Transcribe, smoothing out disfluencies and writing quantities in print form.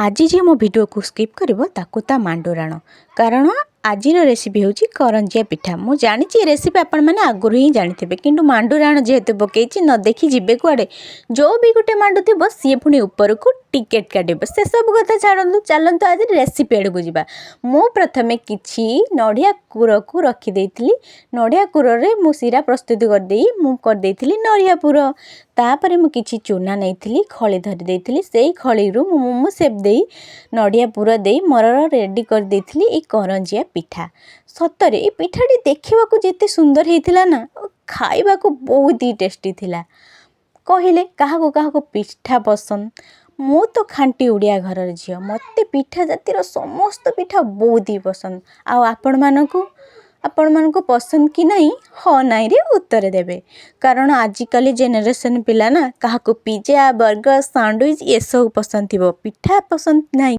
आज जी मो वीडियो को स्किप करिवो ताकू ता मांडुराण कारण आज रेसिपी हूँ करंजिया पिठा। मु जानी रेसिपी आपण मैंने आगुरी ही जानी किंतु मांडुराण जेहेतु पकई न देखी जीवे कुआड़े जो भी गोटे मांडु थी सी पुणी ऊपर को टिकेट काटे से सब कथा छाड़ू चलतु आज रेसिपी आड़ को जा। मु प्रथमे किछि नड़िया कूर को रखीदे नड़िया कूर मु सीरा प्रस्तुत करदे नड़िया पुर तापर मु किछि चूना नहीं खली धरी देइथिली से खली रु मोमो सेप दे नड़िया पुर दे मोर रेडी कर देइथिली ए करंजिया पिठा। सतरे ए पिठाटी देखा जिते सुंदर होता ना खाइबा को बहुत ही टेस्टी थिला। कहले क्या पिठा पसंद मु तो खांटी उड़िया घर झील मत पिठा जातिर समस्त पिठा बहुत ही पसंद। आपण मानक पसंद कि नहीं हाँ नाई रे उत्तर देवे कारण आजिकल जेनेरेशन पिला ना क्या पिज्जा बर्गर सैंडविच ये सब पसंद थी पिठा पसंद नहीं।